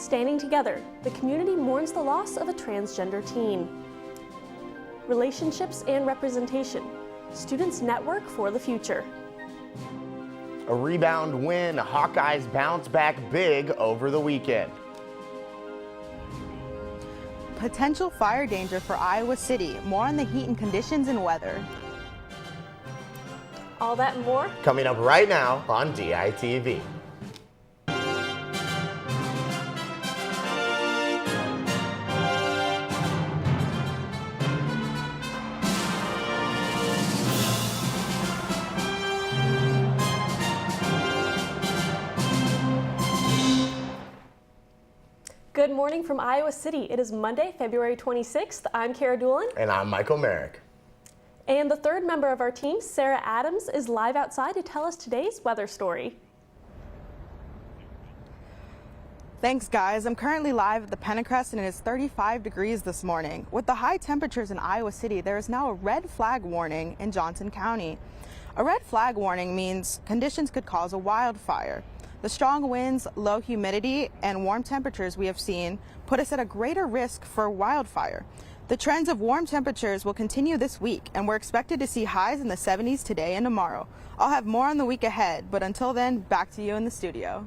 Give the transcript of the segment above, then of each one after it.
Standing together, the community mourns the loss of a transgender teen. Relationships and representation. Students network for the future. A rebound win. Hawkeyes bounce back big over the weekend. Potential fire danger for Iowa City. More on the heat and conditions and weather. All that and more Coming up right now on DITV. Good morning from Iowa City. It is Monday, February 26th. I'm Kara Doolin. And I'm Michael Merrick. And the third member of our team, Sarah Adams, is live outside to tell us today's weather story. Thanks, guys. I'm currently live at the Pentecrest and it is 35 degrees this morning. With the high temperatures in Iowa City, there is now a red flag warning in Johnson County. A red flag warning means conditions could cause a wildfire. The strong winds, low humidity, and warm temperatures we have seen put us at a greater risk for wildfire. The trends of warm temperatures will continue this week, and we're expected to see highs in the 70s today and tomorrow. I'll have more on the week ahead, but until then, back to you in the studio.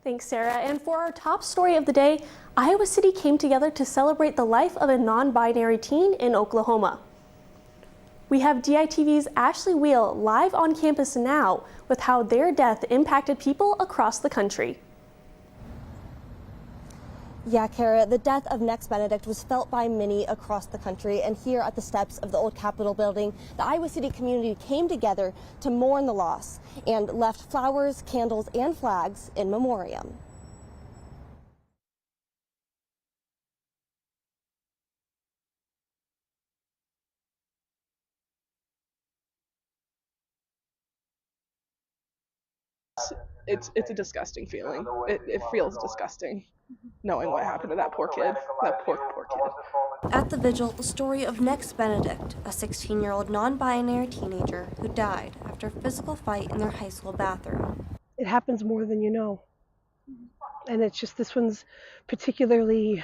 Thanks, Sarah. And for our top story of the day, Iowa City came together to celebrate the life of a non-binary teen in Oklahoma. We have DITV's Ashley Wheel live on campus now with how their death impacted people across the country. Yeah, Kara, the death of Next Benedict was felt by many across the country, and here at the steps of the old Capitol building, the Iowa City community came together to mourn the loss and left flowers, candles, and flags in memoriam. It's a disgusting feeling. It feels disgusting knowing what happened to that poor kid, that poor kid. At the vigil, the story of Next Benedict, a 16-year-old non-binary teenager who died after a physical fight in their high school bathroom. It happens more than you know. And it's just, this one's particularly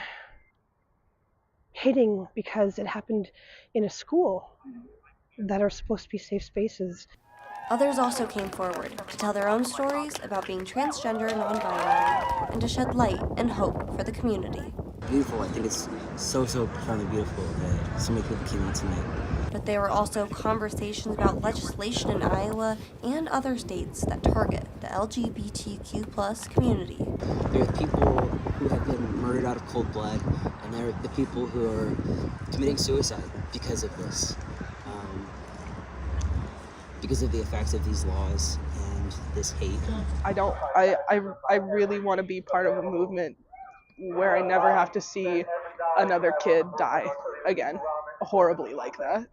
hitting because it happened in a school that are supposed to be safe spaces. Others also came forward to tell their own stories about being transgender and non-binary and to shed light and hope for the community. Beautiful. I think it's so profoundly beautiful that so many people came out tonight. But there were also conversations about legislation in Iowa and other states that target the LGBTQ+ community. There are people who have been murdered out of cold blood, and there are the people who are committing suicide because of this. Because of the effects of these laws and this hate. I really want to be part of a movement where I never have to see another kid die again, horribly like that.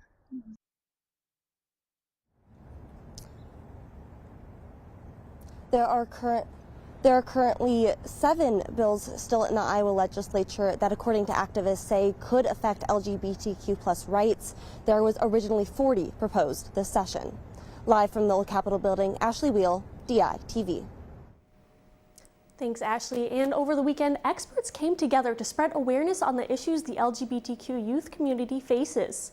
There are currently 7 bills still in the Iowa legislature that, according to activists, say could affect LGBTQ+ rights. There was originally 40 proposed this session. Live from the old Capitol building, Ashley Wheel, DITV. Thanks, Ashley. And over the weekend, experts came together to spread awareness on the issues the LGBTQ youth community faces.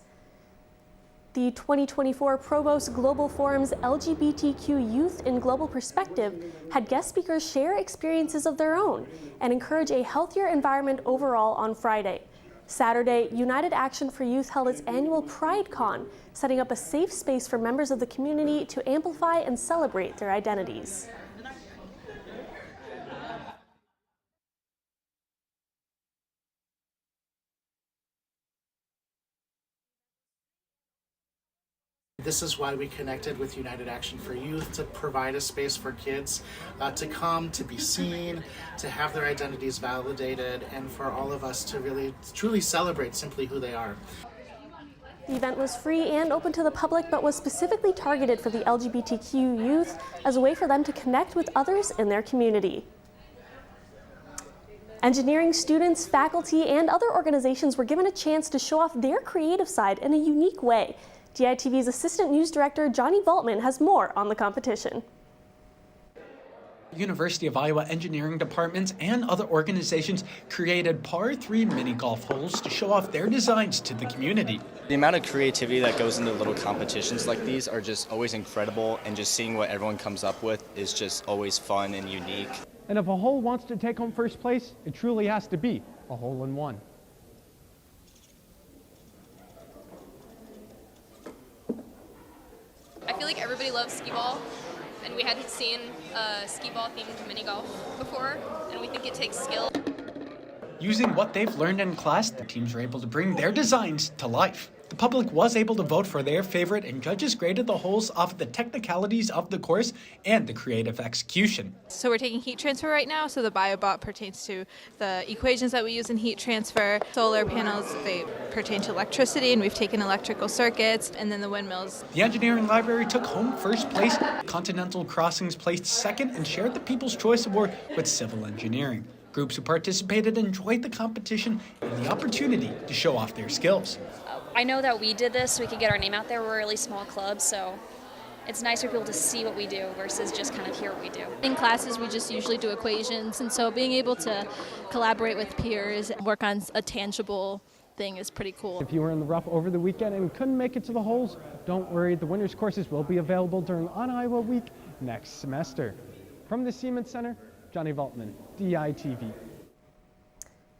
The 2024 Provost Global Forum's LGBTQ Youth in Global Perspective had guest speakers share experiences of their own and encourage a healthier environment overall on Friday. Saturday, United Action for Youth held its annual Pride Con, setting up a safe space for members of the community to amplify and celebrate their identities. This is why we connected with United Action for Youth, to provide a space for kids to come, to be seen, to have their identities validated, and for all of us to really, truly celebrate simply who they are. The event was free and open to the public, but was specifically targeted for the LGBTQ youth as a way for them to connect with others in their community. Engineering students, faculty, and other organizations were given a chance to show off their creative side in a unique way. DITV's Assistant News Director Johnny Valtman has more on the competition. University of Iowa engineering departments and other organizations created par 3 mini golf holes to show off their designs to the community. The amount of creativity that goes into little competitions like these are just always incredible, and just seeing what everyone comes up with is just always fun and unique. And if a hole wants to take home first place, it truly has to be a hole-in-one. I feel like everybody loves skee ball, and we hadn't seen a skee ball themed mini golf before, and we think it takes skill. Using what they've learned in class, the teams were able to bring their designs to life. The public was able to vote for their favorite, and judges graded the holes off of the technicalities of the course and the creative execution. So we're taking heat transfer right now, so the BioBot pertains to the equations that we use in heat transfer. Solar panels, they pertain to electricity, and we've taken electrical circuits, and then the windmills. The engineering library took home first place, Continental Crossings placed second, and shared the People's Choice Award with civil engineering. Groups who participated enjoyed the competition and the opportunity to show off their skills. I know that we did this so we could get our name out there. We're a really small club, so it's nice for people to see what we do versus just kind of hear what we do. In classes, we just usually do equations, and so being able to collaborate with peers and work on a tangible thing is pretty cool. If you were in the rough over the weekend and couldn't make it to the holes, don't worry, the winners courses will be available during On Iowa Week next semester. From the Siemens Center, Johnny Valtman, DITV.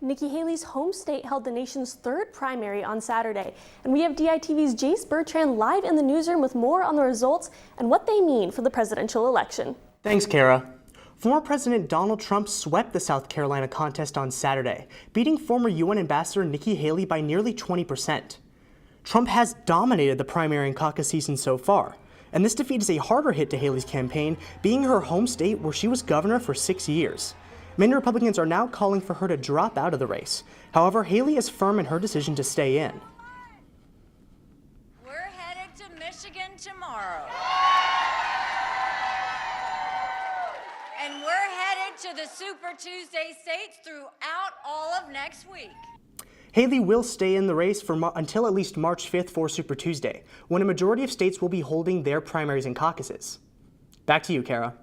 Nikki Haley's home state held the nation's third primary on Saturday, and we have DITV's Jace Bertrand live in the newsroom with more on the results and what they mean for the presidential election. Thanks, Kara. Former President Donald Trump swept the South Carolina contest on Saturday, beating former UN Ambassador Nikki Haley by nearly 20%. Trump has dominated the primary and caucus season so far, and this defeat is a harder hit to Haley's campaign, being her home state where she was governor for 6 years. Many Republicans are now calling for her to drop out of the race. However, Haley is firm in her decision to stay in. We're headed to Michigan tomorrow. And we're headed to the Super Tuesday states throughout all of next week. Haley will stay in the race until at least March 5th for Super Tuesday, when a majority of states will be holding their primaries and caucuses. Back to you, Kara.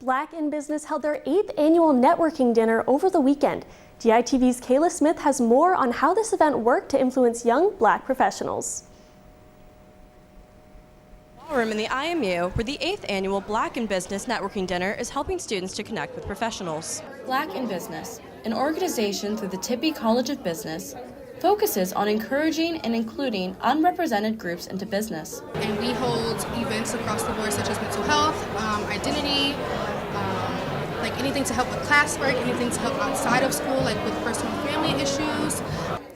Black in Business held their 8th annual networking dinner over the weekend. DITV's Kayla Smith has more on how this event worked to influence young Black professionals. Ballroom in the IMU, where the 8th annual Black in Business networking dinner is helping students to connect with professionals. Black in Business, an organization through the Tippie College of Business, focuses on encouraging and including unrepresented groups into business. And we hold events across the board such as mental health, identity, like anything to help with classwork, anything to help outside of school, like with personal family issues.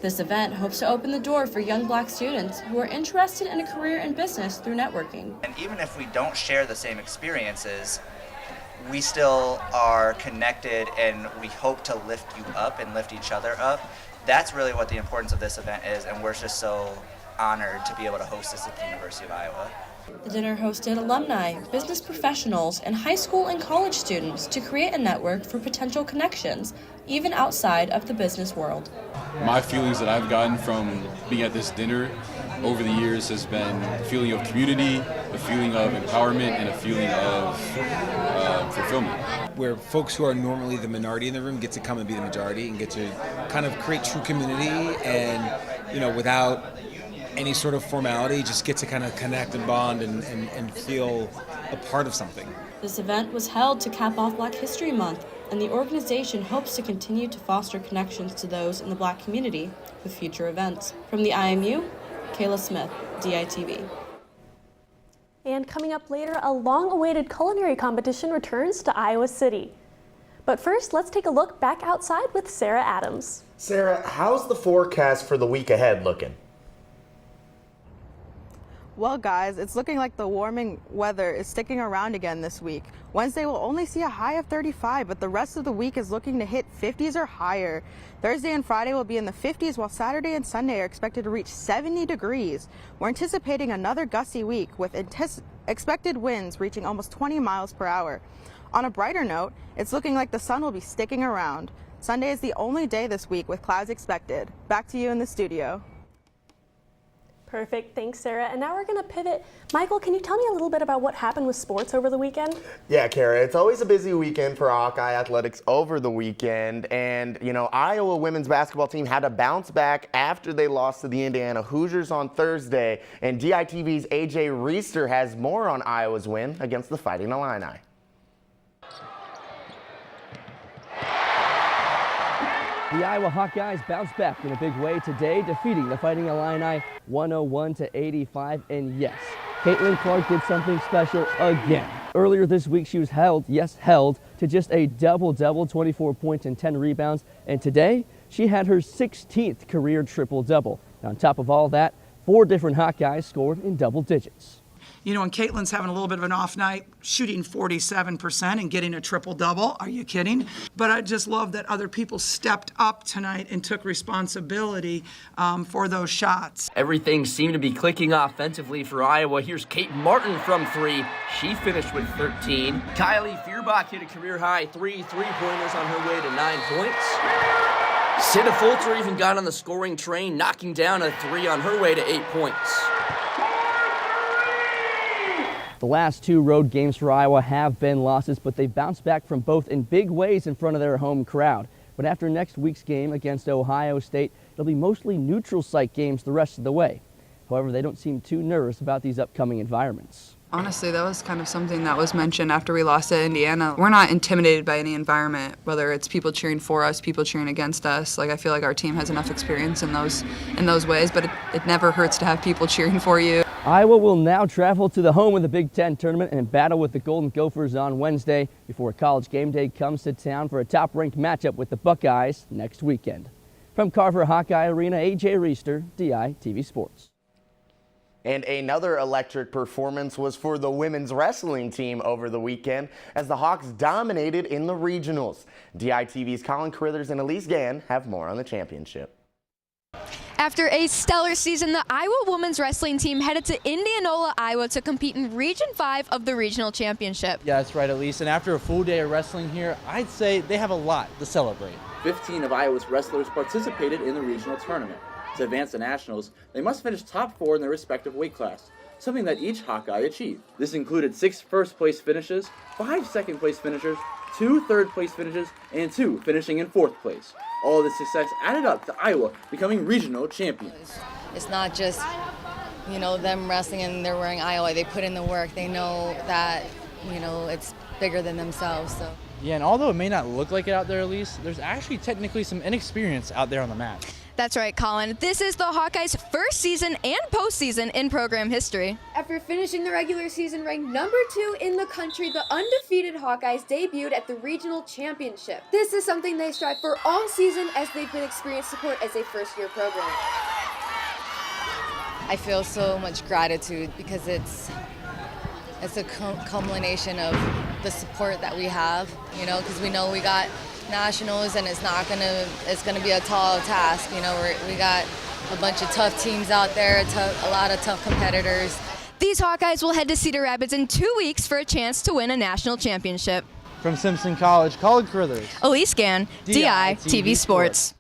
This event hopes to open the door for young Black students who are interested in a career in business through networking. And even if we don't share the same experiences, we still are connected, and we hope to lift you up and lift each other up. That's really what the importance of this event is, and we're just so honored to be able to host this at the University of Iowa. The dinner hosted alumni, business professionals, and high school and college students to create a network for potential connections, even outside of the business world. My feelings that I've gotten from being at this dinner over the years has been a feeling of community, a feeling of empowerment, and a feeling of fulfillment. Where folks who are normally the minority in the room get to come and be the majority and get to kind of create true community and, without any sort of formality, just get to kind of connect and bond and feel a part of something. This event was held to cap off Black History Month, and the organization hopes to continue to foster connections to those in the Black community with future events. From the IMU, Kayla Smith, DITV. And coming up later, a long-awaited culinary competition returns to Iowa City. But first, let's take a look back outside with Sarah Adams. Sarah, how's the forecast for the week ahead looking? Well, guys, it's looking like the warming weather is sticking around again this week. Wednesday will only see a high of 35, but the rest of the week is looking to hit 50s or higher. Thursday and Friday will be in the 50s, while Saturday and Sunday are expected to reach 70 degrees. We're anticipating another gusty week with expected winds reaching almost 20 miles per hour. On a brighter note, it's looking like the sun will be sticking around. Sunday is the only day this week with clouds expected. Back to you in the studio. Perfect. Thanks, Sarah. And now we're going to pivot. Michael, can you tell me a little bit about what happened with sports over the weekend? Yeah, Kara, it's always a busy weekend for Hawkeye Athletics over the weekend. And, you know, Iowa women's basketball team had to bounce back after they lost to the Indiana Hoosiers on Thursday. And DITV's AJ Reister has more on Iowa's win against the Fighting Illini. The Iowa Hawkeyes bounced back in a big way today, defeating the Fighting Illini 101-85. And yes, Caitlin Clark did something special again. Earlier this week, she was held to just a double-double, 24 points and 10 rebounds. And today, she had her 16th career triple-double. On top of all that, 4 different Hawkeyes scored in double digits. You know, and Caitlin's having a little bit of an off night, shooting 47% and getting a triple-double. Are you kidding? But I just love that other people stepped up tonight and took responsibility for those shots. Everything seemed to be clicking offensively for Iowa. Here's Kate Martin from 3. She finished with 13. Kylie Fierbach hit a career-high 3 3-pointers on her way to 9 points. Sita Fulter even got on the scoring train, knocking down a 3 on her way to 8 points. The last 2 road games for Iowa have been losses, but they've bounced back from both in big ways in front of their home crowd. But after next week's game against Ohio State, it'll be mostly neutral site games the rest of the way. However, they don't seem too nervous about these upcoming environments. Honestly, that was kind of something that was mentioned after we lost to Indiana. We're not intimidated by any environment, whether it's people cheering for us, people cheering against us. Like, I feel like our team has enough experience in those ways, but it never hurts to have people cheering for you. Iowa will now travel to the home of the Big Ten tournament and battle with the Golden Gophers on Wednesday before College Game Day comes to town for a top-ranked matchup with the Buckeyes next weekend. From Carver Hawkeye Arena, AJ Reister, DITV Sports. And another electric performance was for the women's wrestling team over the weekend as the Hawks dominated in the regionals. DITV's Colin Carruthers and Elise Gann have more on the championship. After a stellar season, the Iowa women's wrestling team headed to Indianola, Iowa to compete in Region 5 of the regional championship. Yeah, that's right, Elise. And after a full day of wrestling here, I'd say they have a lot to celebrate. 15 of Iowa's wrestlers participated in the regional tournament. To advance to nationals, they must finish top 4 in their respective weight class, something that each Hawkeye achieved. This included 6 first-place finishes, 5 second-place finishers, 2 third-place finishes, and 2 finishing in 4th place. All of this success added up to Iowa becoming regional champions. It's not just, you know, them wrestling and they're wearing Iowa. They put in the work. They know that, you know, it's bigger than themselves. So. Yeah, and although it may not look like it out there, Elise, there's actually technically some inexperience out there on the mat. That's right, Colin. This is the Hawkeyes' first season and postseason in program history. After finishing the regular season ranked number 2 in the country, the undefeated Hawkeyes debuted at the regional championship. This is something they strive for all season as they've been experienced support as a first-year program. I feel so much gratitude because it's a culmination of the support that we have, you know, because we know we got nationals and it's gonna be a tall task. You know, we got a bunch of tough teams out there, a lot of tough competitors. These Hawkeyes will head to Cedar Rapids in 2 weeks for a chance to win a national championship. From Simpson College, Colin Carruthers, Elise Gann, DITV Sports.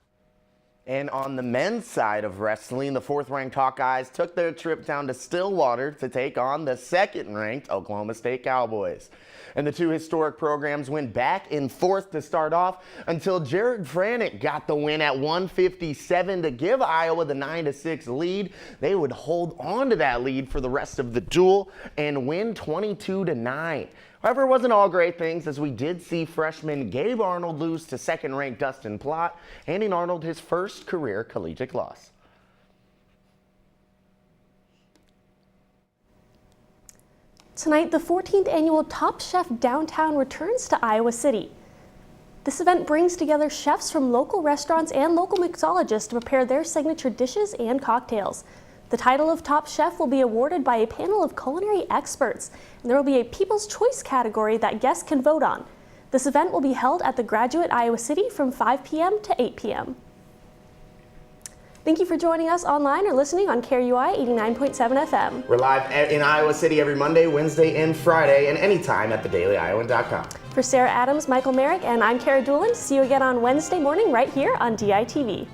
And on the men's side of wrestling, the 4th-ranked Hawkeyes took their trip down to Stillwater to take on the 2nd-ranked Oklahoma State Cowboys. And the 2 historic programs went back and forth to start off until Jared Franick got the win at 157 to give Iowa the 9-6 lead. They would hold on to that lead for the rest of the duel and win 22-9. However, it wasn't all great things, as we did see freshman Gabe Arnold lose to 2nd-ranked Dustin Plott, handing Arnold his first career collegiate loss. Tonight, the 14th annual Top Chef Downtown returns to Iowa City. This event brings together chefs from local restaurants and local mixologists to prepare their signature dishes and cocktails. The title of Top Chef will be awarded by a panel of culinary experts, and there will be a People's Choice category that guests can vote on. This event will be held at the Graduate Iowa City from 5 p.m. to 8 p.m. Thank you for joining us online or listening on KRUI 89.7 FM. We're live in Iowa City every Monday, Wednesday, and Friday, and anytime at thedailyiowan.com. For Sarah Adams, Michael Merrick, and I'm Kara Doolan. See you again on Wednesday morning right here on DITV.